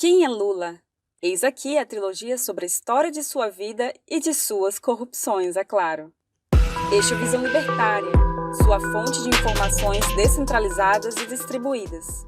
Quem é Lula? Eis aqui a trilogia sobre a história de sua vida e de suas corrupções, é claro. Eixo Visão Libertária, sua fonte de informações descentralizadas e distribuídas.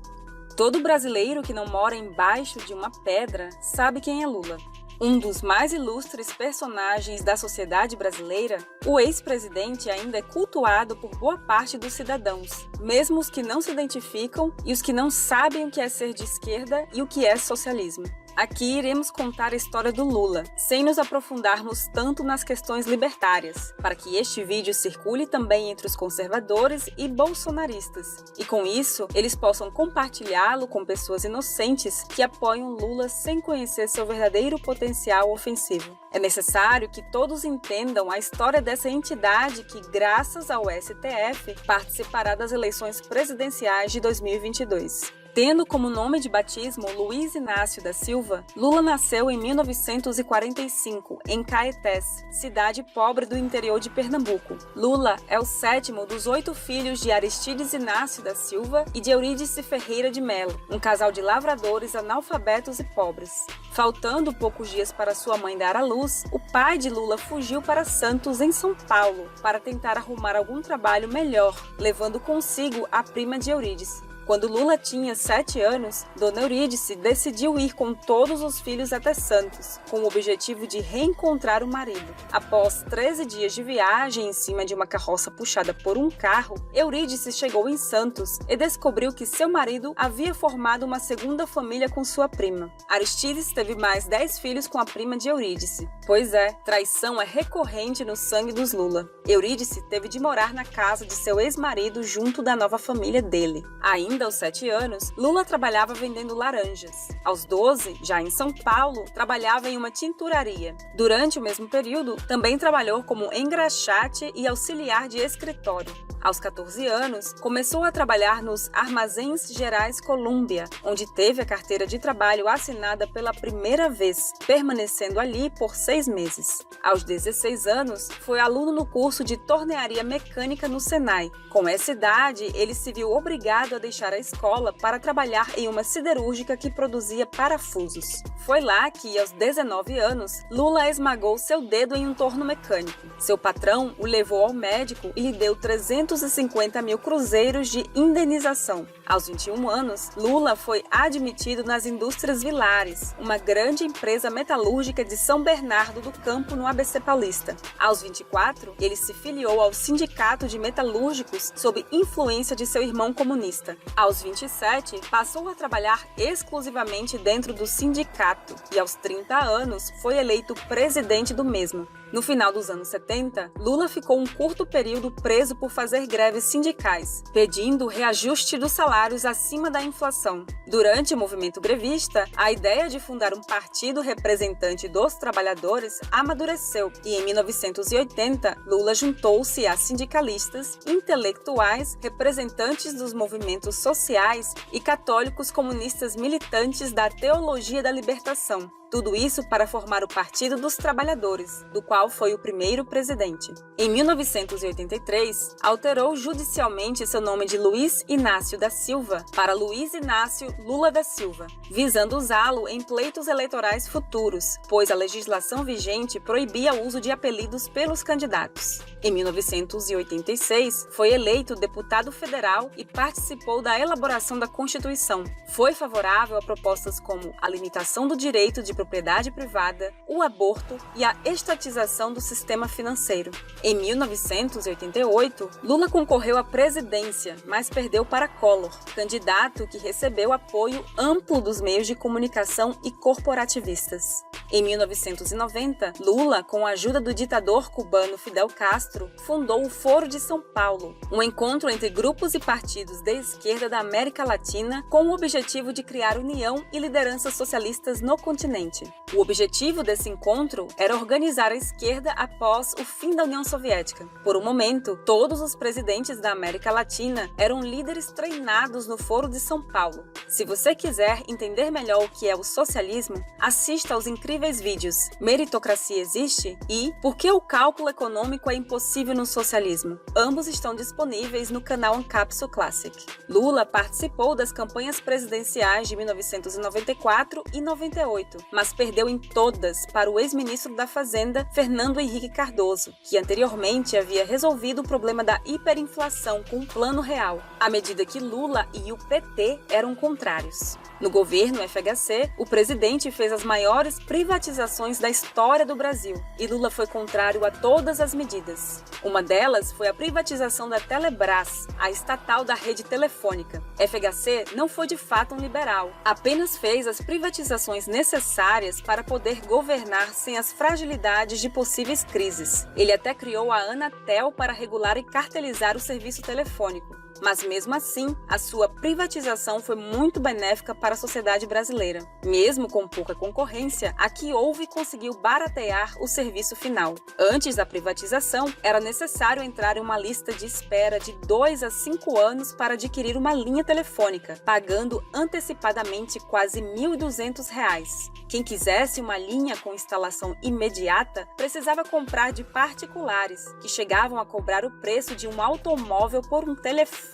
Todo brasileiro que não mora embaixo de uma pedra sabe quem é Lula. Um dos mais ilustres personagens da sociedade brasileira, o ex-presidente ainda é cultuado por boa parte dos cidadãos, mesmo os que não se identificam e os que não sabem o que é ser de esquerda e o que é socialismo. Aqui iremos contar a história do Lula, sem nos aprofundarmos tanto nas questões libertárias, para que este vídeo circule também entre os conservadores e bolsonaristas, e com isso eles possam compartilhá-lo com pessoas inocentes que apoiam Lula sem conhecer seu verdadeiro potencial ofensivo. É necessário que todos entendam a história dessa entidade que, graças ao STF, participará das eleições presidenciais de 2022. Tendo como nome de batismo Luiz Inácio da Silva, Lula nasceu em 1945, em Caetés, cidade pobre do interior de Pernambuco. Lula é o 7º dos 8 filhos de Aristides Inácio da Silva e de Eurídice Ferreira de Melo, um casal de lavradores analfabetos e pobres. Faltando poucos dias para sua mãe dar à luz, o pai de Lula fugiu para Santos, em São Paulo, para tentar arrumar algum trabalho melhor, levando consigo a prima de Eurídice. Quando Lula tinha 7 anos, Dona Eurídice decidiu ir com todos os filhos até Santos, com o objetivo de reencontrar o marido. Após 13 dias de viagem em cima de uma carroça puxada por um carro, Eurídice chegou em Santos e descobriu que seu marido havia formado uma segunda família com sua prima. Aristides teve mais 10 filhos com a prima de Eurídice. Pois é, traição é recorrente no sangue dos Lula. Eurídice teve de morar na casa de seu ex-marido junto da nova família dele. Ainda aos 7 anos, Lula trabalhava vendendo laranjas. Aos 12, já em São Paulo, trabalhava em uma tinturaria. Durante o mesmo período, também trabalhou como engraxate e auxiliar de escritório. Aos 14 anos, começou a trabalhar nos Armazéns Gerais Colúmbia, onde teve a carteira de trabalho assinada pela primeira vez, permanecendo ali por 6 meses. Aos 16 anos, foi aluno no curso de tornearia mecânica no Senai. Com essa idade, ele se viu obrigado a deixar a escola para trabalhar em uma siderúrgica que produzia parafusos. Foi lá que, aos 19 anos, Lula esmagou seu dedo em um torno mecânico. Seu patrão o levou ao médico e lhe deu 350 mil cruzeiros de indenização. Aos 21 anos, Lula foi admitido nas Indústrias Vilares, uma grande empresa metalúrgica de São Bernardo do Campo, no ABC Paulista. Aos 24, ele se filiou ao Sindicato de Metalúrgicos sob influência de seu irmão comunista. Aos 27, passou a trabalhar exclusivamente dentro do sindicato e, aos 30 anos, foi eleito presidente do mesmo. No final dos anos 70, Lula ficou um curto período preso por fazer greves sindicais, pedindo reajuste dos salários acima da inflação. Durante o movimento grevista, a ideia de fundar um partido representante dos trabalhadores amadureceu e, em 1980, Lula juntou-se a sindicalistas, intelectuais, representantes dos movimentos sociais e católicos comunistas militantes da teologia da libertação. Tudo isso para formar o Partido dos Trabalhadores, do qual foi o primeiro presidente. Em 1983, alterou judicialmente seu nome de Luiz Inácio da Silva para Luiz Inácio Lula da Silva, visando usá-lo em pleitos eleitorais futuros, pois a legislação vigente proibia o uso de apelidos pelos candidatos. Em 1986, foi eleito deputado federal e participou da elaboração da Constituição. Foi favorável a propostas como a limitação do direito de propriedade privada, o aborto e a estatização do sistema financeiro. Em 1988, Lula concorreu à presidência, mas perdeu para Collor, candidato que recebeu apoio amplo dos meios de comunicação e corporativistas. Em 1990, Lula, com a ajuda do ditador cubano Fidel Castro, fundou o Foro de São Paulo, um encontro entre grupos e partidos de esquerda da América Latina com o objetivo de criar união e lideranças socialistas no continente. Oriente. O objetivo desse encontro era organizar a esquerda após o fim da União Soviética. Por um momento, todos os presidentes da América Latina eram líderes treinados no Foro de São Paulo. Se você quiser entender melhor o que é o socialismo, assista aos incríveis vídeos Meritocracia Existe e Por que o cálculo econômico é impossível no socialismo? Ambos estão disponíveis no canal Ancapsu Classic. Lula participou das campanhas presidenciais de 1994 e 98, mas perdeu em todas para o ex-ministro da Fazenda, Fernando Henrique Cardoso, que anteriormente havia resolvido o problema da hiperinflação com um plano real, à medida que Lula e o PT eram contrários. No governo FHC, o presidente fez as maiores privatizações da história do Brasil e Lula foi contrário a todas as medidas. Uma delas foi a privatização da Telebrás, a estatal da rede telefônica. FHC não foi de fato um liberal, apenas fez as privatizações necessárias para poder governar sem as fragilidades de possíveis crises. Ele até criou a Anatel para regular e cartelizar o serviço telefônico. Mas mesmo assim, a sua privatização foi muito benéfica para a sociedade brasileira. Mesmo com pouca concorrência, a que houve conseguiu baratear o serviço final. Antes da privatização, era necessário entrar em uma lista de espera de 2 a 5 anos para adquirir uma linha telefônica, pagando antecipadamente quase R$ 1.200. Quem quisesse uma linha com instalação imediata, precisava comprar de particulares, que chegavam a cobrar o preço de um automóvel por um telefone.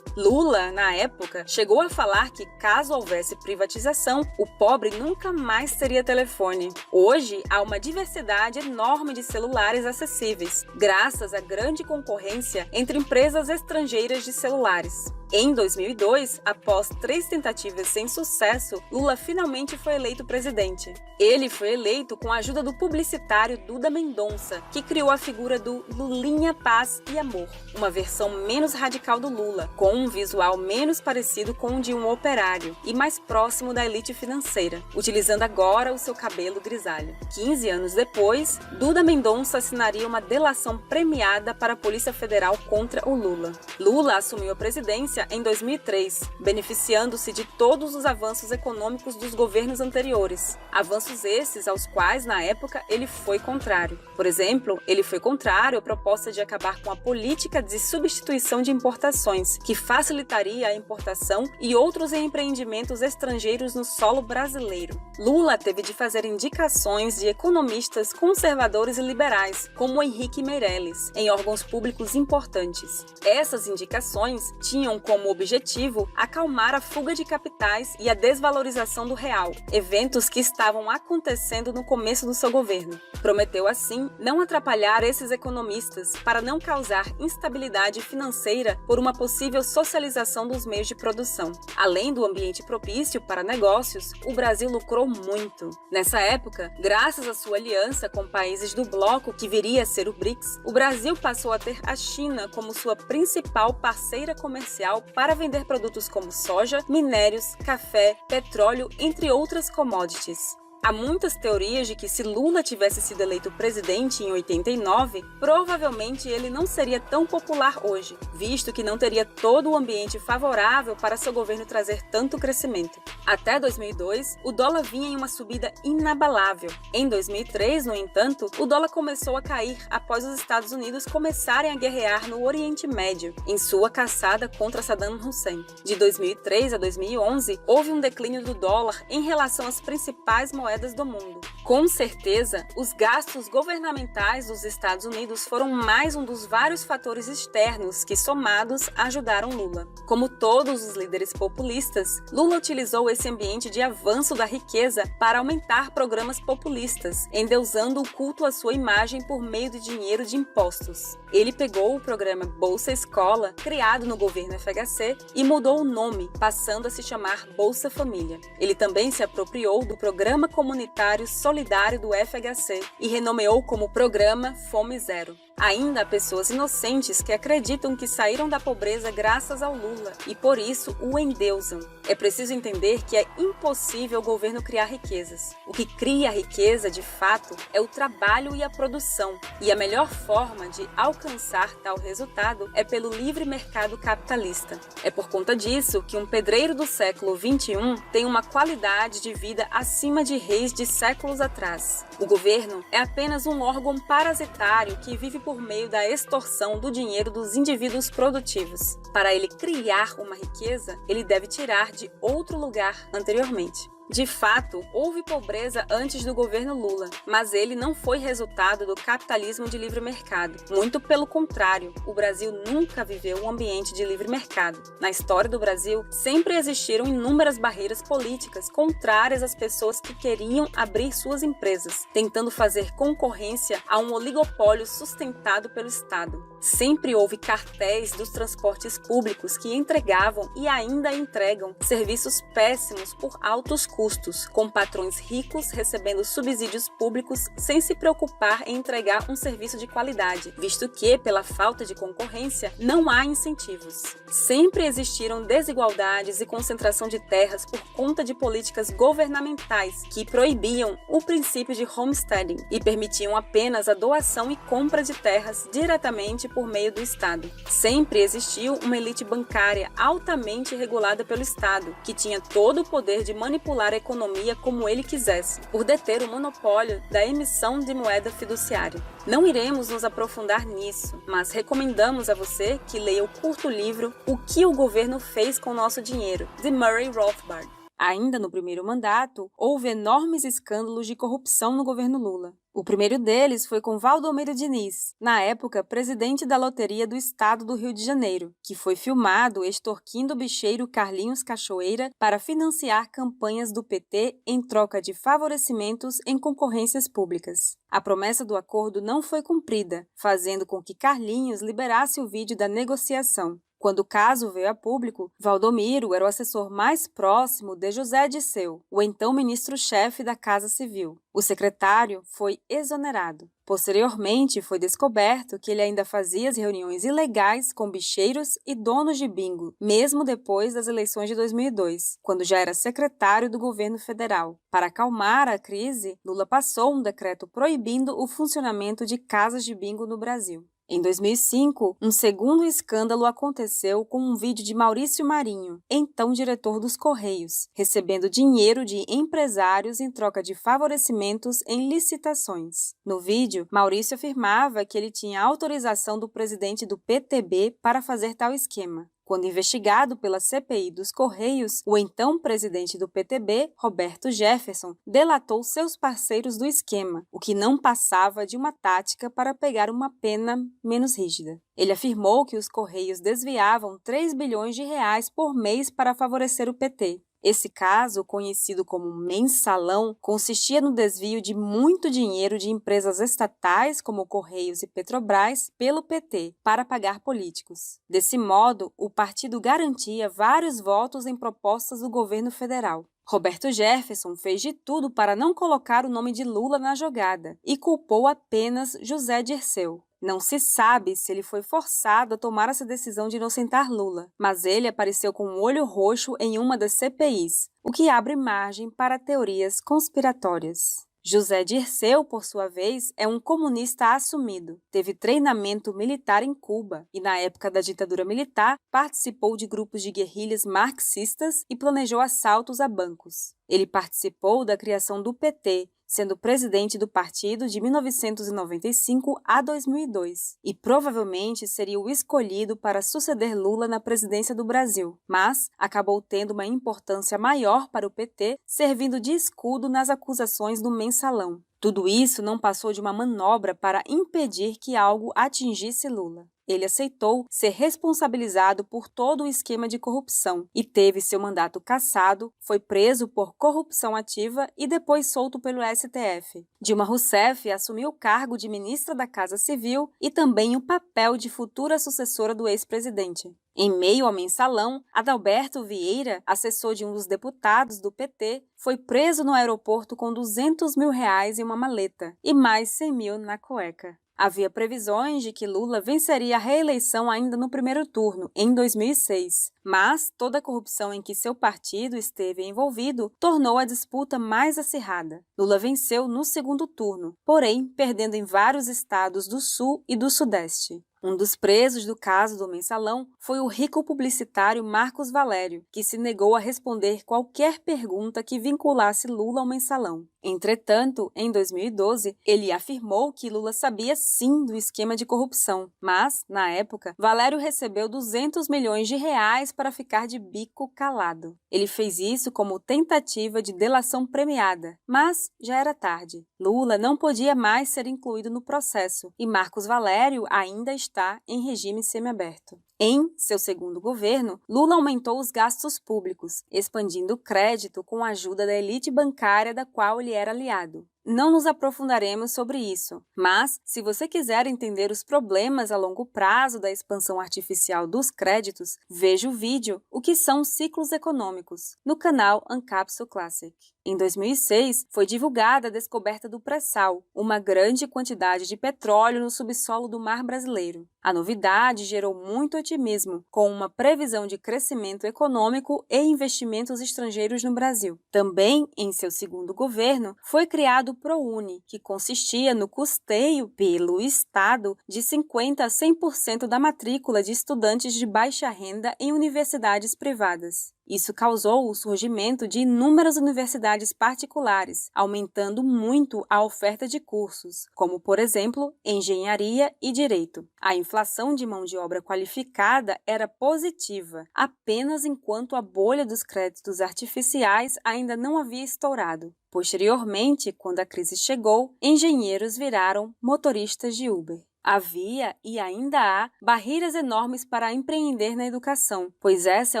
Lula, na época, chegou a falar que, caso houvesse privatização, o pobre nunca mais teria telefone. Hoje, há uma diversidade enorme de celulares acessíveis, graças à grande concorrência entre empresas estrangeiras de celulares. Em 2002, após 3 tentativas sem sucesso, Lula finalmente foi eleito presidente. Ele foi eleito com a ajuda do publicitário Duda Mendonça, que criou a figura do Lulinha Paz e Amor, uma versão menos radical do Lula, com um visual menos parecido com o de um operário e mais próximo da elite financeira, utilizando agora o seu cabelo grisalho. 15 anos depois, Duda Mendonça assinaria uma delação premiada para a Polícia Federal contra o Lula. Lula assumiu a presidência em 2003, beneficiando-se de todos os avanços econômicos dos governos anteriores. Avanços esses aos quais, na época, ele foi contrário. Por exemplo, ele foi contrário à proposta de acabar com a política de substituição de importações, que facilitaria a importação e outros empreendimentos estrangeiros no solo brasileiro. Lula teve de fazer indicações de economistas conservadores e liberais, como Henrique Meirelles, em órgãos públicos importantes. Essas indicações tinham como objetivo acalmar a fuga de capitais e a desvalorização do real, eventos que estavam acontecendo no começo do seu governo. Prometeu, assim, não atrapalhar esses economistas para não causar instabilidade financeira por uma possível socialização dos meios de produção. Além do ambiente propício para negócios, o Brasil lucrou muito. Nessa época, graças à sua aliança com países do bloco que viria a ser o BRICS, o Brasil passou a ter a China como sua principal parceira comercial para vender produtos como soja, minérios, café, petróleo, entre outras commodities. Há muitas teorias de que se Lula tivesse sido eleito presidente em 89, provavelmente ele não seria tão popular hoje, visto que não teria todo o ambiente favorável para seu governo trazer tanto crescimento. Até 2002, o dólar vinha em uma subida inabalável. Em 2003, no entanto, o dólar começou a cair após os Estados Unidos começarem a guerrear no Oriente Médio, em sua caçada contra Saddam Hussein. De 2003 a 2011, houve um declínio do dólar em relação às principais moedas do mundo. Com certeza, os gastos governamentais dos Estados Unidos foram mais um dos vários fatores externos que, somados, ajudaram Lula. Como todos os líderes populistas, Lula utilizou esse ambiente de avanço da riqueza para aumentar programas populistas, endeusando o culto à sua imagem por meio de dinheiro de impostos. Ele pegou o programa Bolsa Escola, criado no governo FHC, e mudou o nome, passando a se chamar Bolsa Família. Ele também se apropriou do Programa Comunitário Solidário do FHC e renomeou como Programa Fome Zero. Ainda há pessoas inocentes que acreditam que saíram da pobreza graças ao Lula e, por isso, o endeusam. É preciso entender que é impossível o governo criar riquezas. O que cria a riqueza, de fato, é o trabalho e a produção. E a melhor forma de alcançar tal resultado é pelo livre mercado capitalista. É por conta disso que um pedreiro do século XXI tem uma qualidade de vida acima de reis de séculos atrás. O governo é apenas um órgão parasitário que vive por meio da extorsão do dinheiro dos indivíduos produtivos. Para ele criar uma riqueza, ele deve tirar de outro lugar anteriormente. De fato, houve pobreza antes do governo Lula, mas ele não foi resultado do capitalismo de livre mercado. Muito pelo contrário, o Brasil nunca viveu um ambiente de livre mercado. Na história do Brasil, sempre existiram inúmeras barreiras políticas contrárias às pessoas que queriam abrir suas empresas, tentando fazer concorrência a um oligopólio sustentado pelo Estado. Sempre houve cartéis dos transportes públicos que entregavam e ainda entregam serviços péssimos por altos custos, com patrões ricos recebendo subsídios públicos sem se preocupar em entregar um serviço de qualidade, visto que, pela falta de concorrência, não há incentivos. Sempre existiram desigualdades e concentração de terras por conta de políticas governamentais que proibiam o princípio de homesteading e permitiam apenas a doação e compra de terras diretamente por meio do Estado. Sempre existiu uma elite bancária altamente regulada pelo Estado, que tinha todo o poder de manipular a economia como ele quisesse, por deter o monopólio da emissão de moeda fiduciária. Não iremos nos aprofundar nisso, mas recomendamos a você que leia o curto livro O que o governo fez com o nosso dinheiro, de Murray Rothbard. Ainda no primeiro mandato, houve enormes escândalos de corrupção no governo Lula. O primeiro deles foi com Valdomiro Diniz, na época presidente da Loteria do Estado do Rio de Janeiro, que foi filmado extorquindo o bicheiro Carlinhos Cachoeira para financiar campanhas do PT em troca de favorecimentos em concorrências públicas. A promessa do acordo não foi cumprida, fazendo com que Carlinhos liberasse o vídeo da negociação. Quando o caso veio a público, Valdomiro era o assessor mais próximo de José Dirceu, o então ministro-chefe da Casa Civil. O secretário foi exonerado. Posteriormente, foi descoberto que ele ainda fazia as reuniões ilegais com bicheiros e donos de bingo, mesmo depois das eleições de 2002, quando já era secretário do governo federal. Para acalmar a crise, Lula passou um decreto proibindo o funcionamento de casas de bingo no Brasil. Em 2005, um segundo escândalo aconteceu com um vídeo de Maurício Marinho, então diretor dos Correios, recebendo dinheiro de empresários em troca de favorecimentos em licitações. No vídeo, Maurício afirmava que ele tinha autorização do presidente do PTB para fazer tal esquema. Quando investigado pela CPI dos Correios, o então presidente do PTB, Roberto Jefferson, delatou seus parceiros do esquema, o que não passava de uma tática para pegar uma pena menos rígida. Ele afirmou que os Correios desviavam 3 bilhões de reais por mês para favorecer o PT. Esse caso, conhecido como mensalão, consistia no desvio de muito dinheiro de empresas estatais como Correios e Petrobras pelo PT para pagar políticos. Desse modo, o partido garantia vários votos em propostas do governo federal. Roberto Jefferson fez de tudo para não colocar o nome de Lula na jogada e culpou apenas José Dirceu. Não se sabe se ele foi forçado a tomar essa decisão de inocentar Lula, mas ele apareceu com um olho roxo em uma das CPIs, o que abre margem para teorias conspiratórias. José Dirceu, por sua vez, é um comunista assumido. Teve treinamento militar em Cuba e, na época da ditadura militar, participou de grupos de guerrilhas marxistas e planejou assaltos a bancos. Ele participou da criação do PT, sendo presidente do partido de 1995 a 2002, e provavelmente seria o escolhido para suceder Lula na presidência do Brasil, mas acabou tendo uma importância maior para o PT, servindo de escudo nas acusações do mensalão. Tudo isso não passou de uma manobra para impedir que algo atingisse Lula. Ele aceitou ser responsabilizado por todo o esquema de corrupção e teve seu mandato cassado, foi preso por corrupção ativa e depois solto pelo STF. Dilma Rousseff assumiu o cargo de ministra da Casa Civil e também o papel de futura sucessora do ex-presidente. Em meio ao mensalão, Adalberto Vieira, assessor de um dos deputados do PT, foi preso no aeroporto com R$ 200 mil em uma maleta e mais 100 mil na cueca. Havia previsões de que Lula venceria a reeleição ainda no primeiro turno, em 2006, mas toda a corrupção em que seu partido esteve envolvido tornou a disputa mais acirrada. Lula venceu no segundo turno, porém perdendo em vários estados do Sul e do Sudeste. Um dos presos do caso do Mensalão foi o rico publicitário Marcos Valério, que se negou a responder qualquer pergunta que vinculasse Lula ao Mensalão. Entretanto, em 2012, ele afirmou que Lula sabia sim do esquema de corrupção, mas, na época, Valério recebeu 200 milhões de reais para ficar de bico calado. Ele fez isso como tentativa de delação premiada, mas já era tarde. Lula não podia mais ser incluído no processo e Marcos Valério ainda está em regime semiaberto. Em seu segundo governo, Lula aumentou os gastos públicos, expandindo o crédito com a ajuda da elite bancária da qual ele era aliado. Não nos aprofundaremos sobre isso, mas, se você quiser entender os problemas a longo prazo da expansão artificial dos créditos, veja o vídeo O que são ciclos econômicos, no canal Ancapsul Classic. Em 2006, foi divulgada a descoberta do pré-sal, uma grande quantidade de petróleo no subsolo do mar brasileiro. A novidade gerou muito otimismo, com uma previsão de crescimento econômico e investimentos estrangeiros no Brasil. Também, em seu segundo governo, foi criado o ProUni, que consistia no custeio pelo Estado de 50% a 100% da matrícula de estudantes de baixa renda em universidades privadas. Isso causou o surgimento de inúmeras universidades particulares, aumentando muito a oferta de cursos, como, por exemplo, engenharia e direito. A inflação de mão de obra qualificada era positiva, apenas enquanto a bolha dos créditos artificiais ainda não havia estourado. Posteriormente, quando a crise chegou, engenheiros viraram motoristas de Uber. Havia e ainda há barreiras enormes para empreender na educação, pois essa é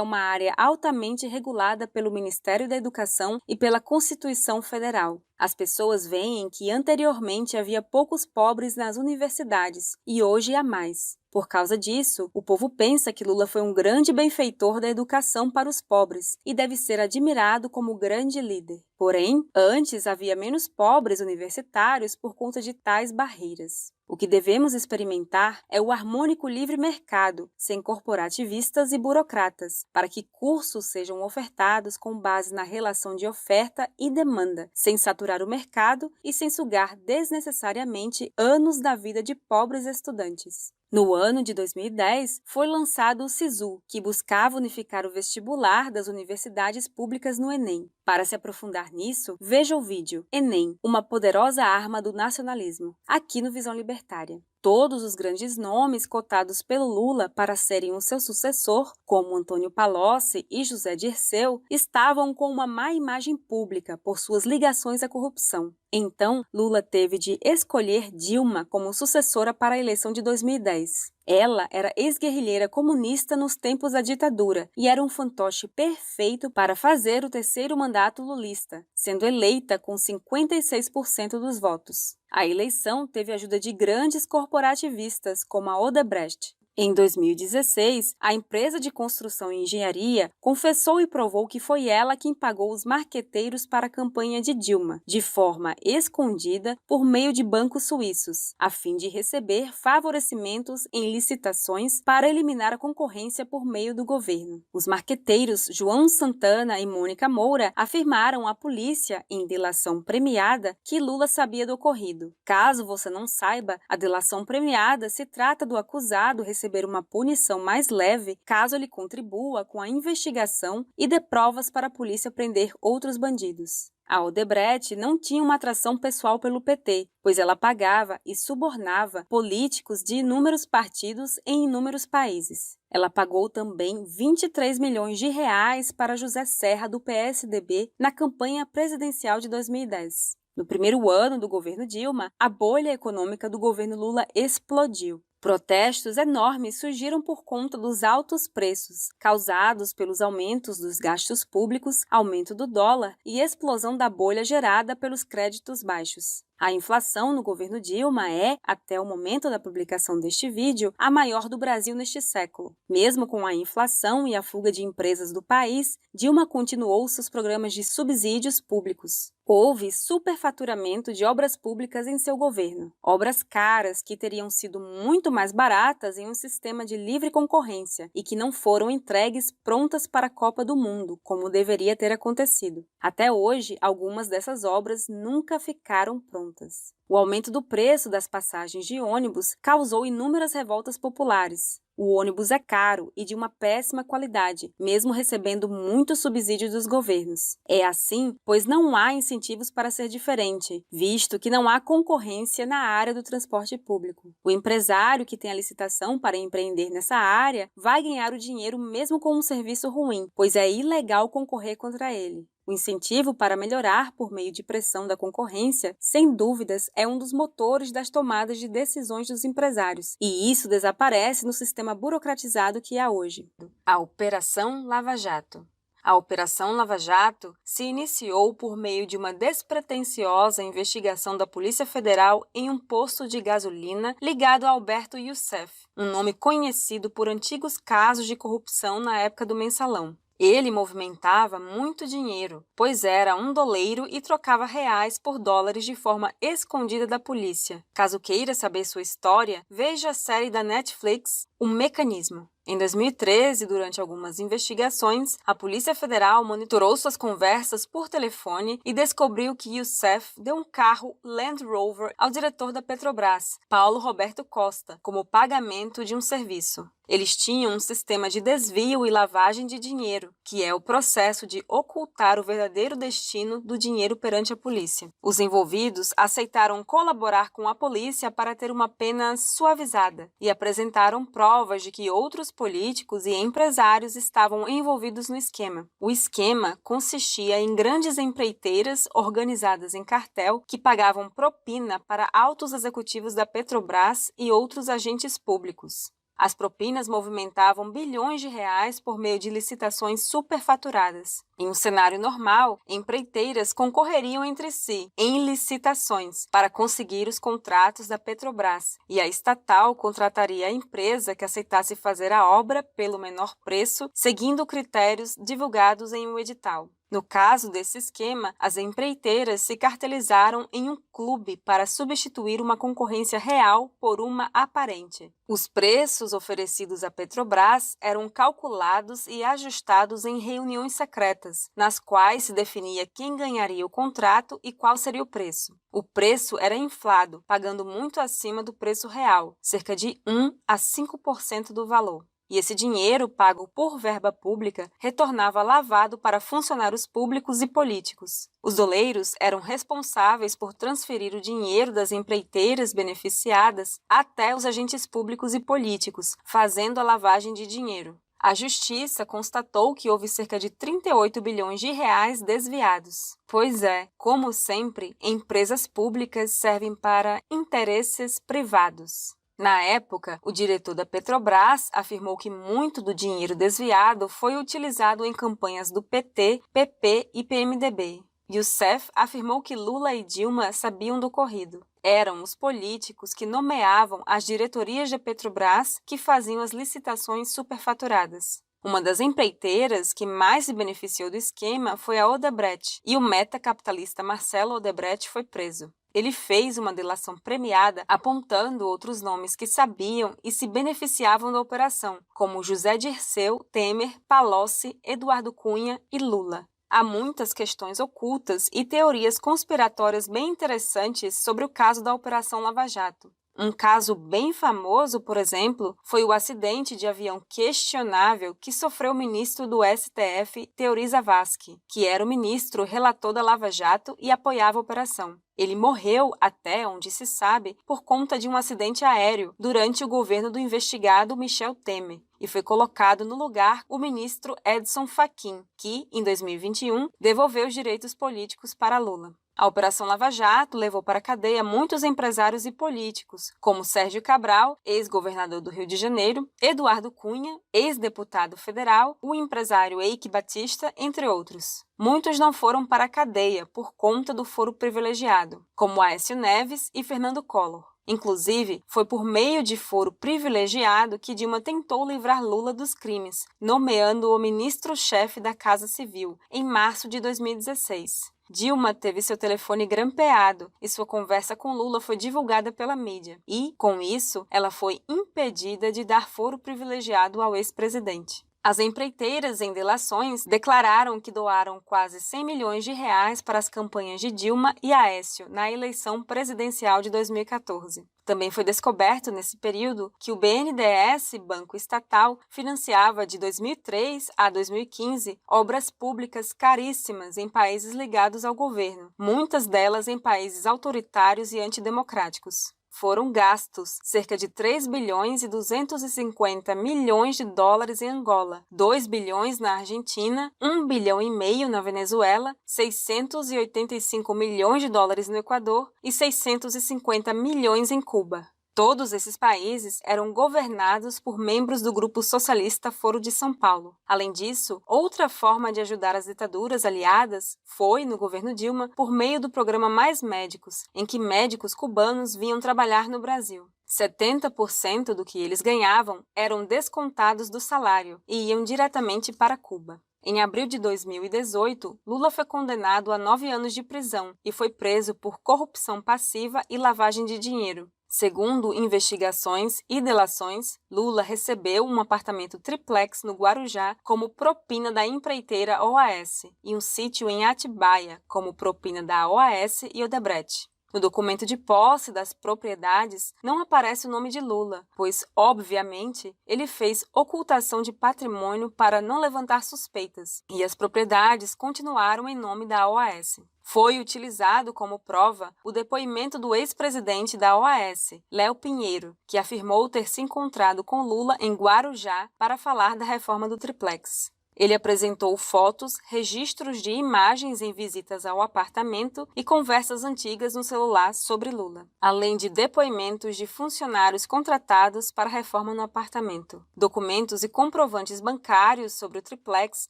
uma área altamente regulada pelo Ministério da Educação e pela Constituição Federal. As pessoas veem que anteriormente havia poucos pobres nas universidades e hoje há mais. Por causa disso, o povo pensa que Lula foi um grande benfeitor da educação para os pobres e deve ser admirado como grande líder. Porém, antes havia menos pobres universitários por conta de tais barreiras. O que devemos experimentar é o harmônico livre mercado, sem corporativistas e burocratas, para que cursos sejam ofertados com base na relação de oferta e demanda, sem saturar o mercado e sem sugar desnecessariamente anos da vida de pobres estudantes. No ano de 2010, foi lançado o SISU, que buscava unificar o vestibular das universidades públicas no Enem. Para se aprofundar nisso, veja o vídeo Enem, uma poderosa arma do nacionalismo, aqui no Visão Libertária. Todos os grandes nomes cotados pelo Lula para serem o seu sucessor, como Antônio Palocci e José Dirceu, estavam com uma má imagem pública por suas ligações à corrupção. Então, Lula teve de escolher Dilma como sucessora para a eleição de 2010. Ela era ex-guerrilheira comunista nos tempos da ditadura e era um fantoche perfeito para fazer o terceiro mandato lulista, sendo eleita com 56% dos votos. A eleição teve a ajuda de grandes corporativistas, como a Odebrecht. Em 2016, a empresa de construção e engenharia confessou e provou que foi ela quem pagou os marqueteiros para a campanha de Dilma, de forma escondida por meio de bancos suíços, a fim de receber favorecimentos em licitações para eliminar a concorrência por meio do governo. Os marqueteiros João Santana e Mônica Moura afirmaram à polícia, em delação premiada, que Lula sabia do ocorrido. Caso você não saiba, a delação premiada se trata do acusado receber uma punição mais leve caso ele contribua com a investigação e dê provas para a polícia prender outros bandidos. A Odebrecht não tinha uma atração pessoal pelo PT, pois ela pagava e subornava políticos de inúmeros partidos em inúmeros países. Ela pagou também 23 milhões de reais para José Serra, do PSDB, na campanha presidencial de 2010. No primeiro ano do governo Dilma, a bolha econômica do governo Lula explodiu. Protestos enormes surgiram por conta dos altos preços, causados pelos aumentos dos gastos públicos, aumento do dólar e explosão da bolha gerada pelos créditos baixos. A inflação no governo Dilma é, até o momento da publicação deste vídeo, a maior do Brasil neste século. Mesmo com a inflação e a fuga de empresas do país, Dilma continuou seus programas de subsídios públicos. Houve superfaturamento de obras públicas em seu governo. Obras caras que teriam sido muito mais baratas em um sistema de livre concorrência e que não foram entregues prontas para a Copa do Mundo, como deveria ter acontecido. Até hoje, algumas dessas obras nunca ficaram prontas. O aumento do preço das passagens de ônibus causou inúmeras revoltas populares. O ônibus é caro e de uma péssima qualidade, mesmo recebendo muito subsídio dos governos. É assim, pois não há incentivos para ser diferente, visto que não há concorrência na área do transporte público. O empresário que tem a licitação para empreender nessa área vai ganhar o dinheiro mesmo com um serviço ruim, pois é ilegal concorrer contra ele. O incentivo para melhorar por meio de pressão da concorrência, sem dúvidas, é um dos motores das tomadas de decisões dos empresários, e isso desaparece no sistema burocratizado que há hoje. A Operação Lava Jato. A Operação Lava Jato se iniciou por meio de uma despretensiosa investigação da Polícia Federal em um posto de gasolina ligado a Alberto Youssef, um nome conhecido por antigos casos de corrupção na época do Mensalão. Ele movimentava muito dinheiro, pois era um doleiro e trocava reais por dólares de forma escondida da polícia. Caso queira saber sua história, veja a série da Netflix, O Mecanismo. Em 2013, durante algumas investigações, a Polícia Federal monitorou suas conversas por telefone e descobriu que Youssef deu um carro Land Rover ao diretor da Petrobras, Paulo Roberto Costa, como pagamento de um serviço. Eles tinham um sistema de desvio e lavagem de dinheiro, que é o processo de ocultar o verdadeiro destino do dinheiro perante a polícia. Os envolvidos aceitaram colaborar com a polícia para ter uma pena suavizada e apresentaram provas de que outros políticos e empresários estavam envolvidos no esquema. O esquema consistia em grandes empreiteiras organizadas em cartel que pagavam propina para altos executivos da Petrobras e outros agentes públicos. As propinas movimentavam bilhões de reais por meio de licitações superfaturadas. Em um cenário normal, empreiteiras concorreriam entre si em licitações para conseguir os contratos da Petrobras, e a estatal contrataria a empresa que aceitasse fazer a obra pelo menor preço, seguindo critérios divulgados em um edital. No caso desse esquema, as empreiteiras se cartelizaram em um clube para substituir uma concorrência real por uma aparente. Os preços oferecidos à Petrobras eram calculados e ajustados em reuniões secretas, nas quais se definia quem ganharia o contrato e qual seria o preço. O preço era inflado, pagando muito acima do preço real, cerca de 1 a 5% do valor. E esse dinheiro, pago por verba pública, retornava lavado para funcionários públicos e políticos. Os doleiros eram responsáveis por transferir o dinheiro das empreiteiras beneficiadas até os agentes públicos e políticos, fazendo a lavagem de dinheiro. A Justiça constatou que houve cerca de 38 bilhões de reais desviados. Pois é, como sempre, empresas públicas servem para interesses privados. Na época, o diretor da Petrobras afirmou que muito do dinheiro desviado foi utilizado em campanhas do PT, PP e PMDB. Youssef afirmou que Lula e Dilma sabiam do ocorrido. Eram os políticos que nomeavam as diretorias da Petrobras que faziam as licitações superfaturadas. Uma das empreiteiras que mais se beneficiou do esquema foi a Odebrecht, e o metacapitalista Marcelo Odebrecht foi preso. Ele fez uma delação premiada apontando outros nomes que sabiam e se beneficiavam da operação, como José Dirceu, Temer, Palocci, Eduardo Cunha e Lula. Há muitas questões ocultas e teorias conspiratórias bem interessantes sobre o caso da Operação Lava Jato. Um caso bem famoso, por exemplo, foi o acidente de avião questionável que sofreu o ministro do STF, Teori Zavascki, que era o ministro relator da Lava Jato e apoiava a operação. Ele morreu, até onde se sabe, por conta de um acidente aéreo durante o governo do investigado Michel Temer, e foi colocado no lugar o ministro Edson Fachin, que, em 2021, devolveu os direitos políticos para Lula. A Operação Lava Jato levou para a cadeia muitos empresários e políticos, como Sérgio Cabral, ex-governador do Rio de Janeiro, Eduardo Cunha, ex-deputado federal, o empresário Eike Batista, entre outros. Muitos não foram para a cadeia por conta do foro privilegiado, como Aécio Neves e Fernando Collor. Inclusive, foi por meio de foro privilegiado que Dilma tentou livrar Lula dos crimes, nomeando o ministro-chefe da Casa Civil, em março de 2016. Dilma teve seu telefone grampeado e sua conversa com Lula foi divulgada pela mídia. E, com isso, ela foi impedida de dar foro privilegiado ao ex-presidente. As empreiteiras em delações declararam que doaram quase 100 milhões de reais para as campanhas de Dilma e Aécio na eleição presidencial de 2014. Também foi descoberto nesse período que o BNDES, banco estatal, financiava de 2003 a 2015 obras públicas caríssimas em países ligados ao governo, muitas delas em países autoritários e antidemocráticos. Foram gastos cerca de 3 bilhões e 250 milhões de dólares em Angola, 2 bilhões na Argentina, 1 bilhão e meio na Venezuela, 685 milhões de dólares no Equador e 650 milhões em Cuba. Todos esses países eram governados por membros do Grupo Socialista Foro de São Paulo. Além disso, outra forma de ajudar as ditaduras aliadas foi, no governo Dilma, por meio do programa Mais Médicos, em que médicos cubanos vinham trabalhar no Brasil. 70% do que eles ganhavam eram descontados do salário e iam diretamente para Cuba. Em abril de 2018, Lula foi condenado a 9 anos de prisão e foi preso por corrupção passiva e lavagem de dinheiro. Segundo investigações e delações, Lula recebeu um apartamento triplex no Guarujá como propina da empreiteira OAS e um sítio em Atibaia como propina da OAS e Odebrecht. No documento de posse das propriedades não aparece o nome de Lula, pois, obviamente, ele fez ocultação de patrimônio para não levantar suspeitas, e as propriedades continuaram em nome da OAS. Foi utilizado como prova o depoimento do ex-presidente da OAS, Léo Pinheiro, que afirmou ter se encontrado com Lula em Guarujá para falar da reforma do triplex. Ele apresentou fotos, registros de imagens em visitas ao apartamento e conversas antigas no celular sobre Lula, além de depoimentos de funcionários contratados para a reforma no apartamento. Documentos e comprovantes bancários sobre o triplex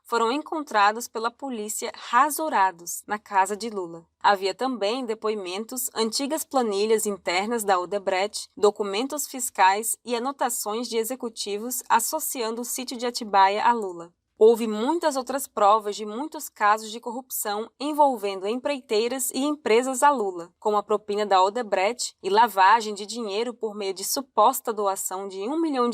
foram encontrados pela polícia rasurados na casa de Lula. Havia também depoimentos, antigas planilhas internas da Odebrecht, documentos fiscais e anotações de executivos associando o sítio de Atibaia a Lula. Houve muitas outras provas de muitos casos de corrupção envolvendo empreiteiras e empresas a Lula, como a propina da Odebrecht e lavagem de dinheiro por meio de suposta doação de R$1 milhão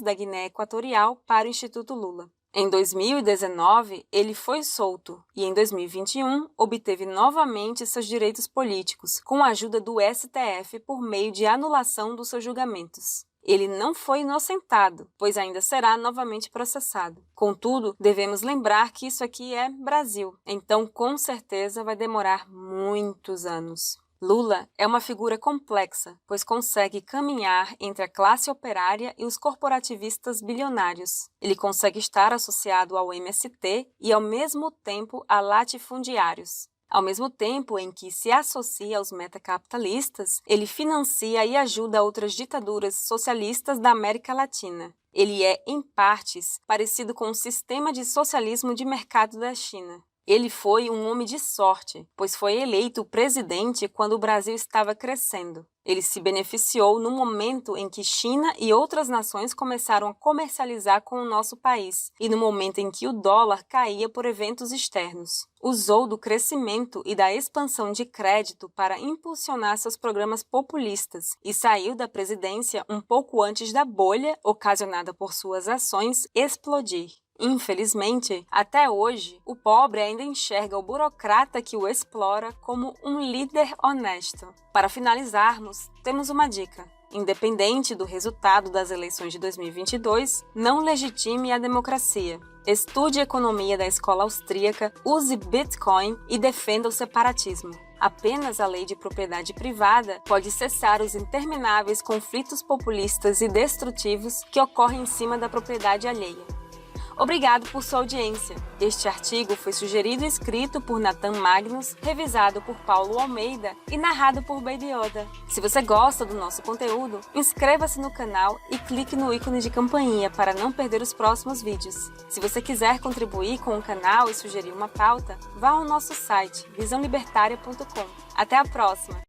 da Guiné Equatorial para o Instituto Lula. Em 2019, ele foi solto e, em 2021, obteve novamente seus direitos políticos, com a ajuda do STF por meio de anulação dos seus julgamentos. Ele não foi inocentado, pois ainda será novamente processado. Contudo, devemos lembrar que isso aqui é Brasil, então com certeza vai demorar muitos anos. Lula é uma figura complexa, pois consegue caminhar entre a classe operária e os corporativistas bilionários. Ele consegue estar associado ao MST e, ao mesmo tempo, a latifundiários. Ao mesmo tempo em que se associa aos metacapitalistas, ele financia e ajuda outras ditaduras socialistas da América Latina. Ele é, em partes, parecido com o sistema de socialismo de mercado da China. Ele foi um homem de sorte, pois foi eleito presidente quando o Brasil estava crescendo. Ele se beneficiou no momento em que China e outras nações começaram a comercializar com o nosso país e no momento em que o dólar caía por eventos externos. Usou do crescimento e da expansão de crédito para impulsionar seus programas populistas e saiu da presidência um pouco antes da bolha, ocasionada por suas ações, explodir. Infelizmente, até hoje, o pobre ainda enxerga o burocrata que o explora como um líder honesto. Para finalizarmos, temos uma dica. Independente do resultado das eleições de 2022, não legitime a democracia. Estude economia da escola austríaca, use Bitcoin e defenda o separatismo. Apenas a lei de propriedade privada pode cessar os intermináveis conflitos populistas e destrutivos que ocorrem em cima da propriedade alheia. Obrigado por sua audiência. Este artigo foi sugerido e escrito por Nathan Magnus, revisado por Paulo Almeida e narrado por Baby Yoda. Se você gosta do nosso conteúdo, inscreva-se no canal e clique no ícone de campainha para não perder os próximos vídeos. Se você quiser contribuir com o canal e sugerir uma pauta, vá ao nosso site visãolibertaria.com. Até a próxima!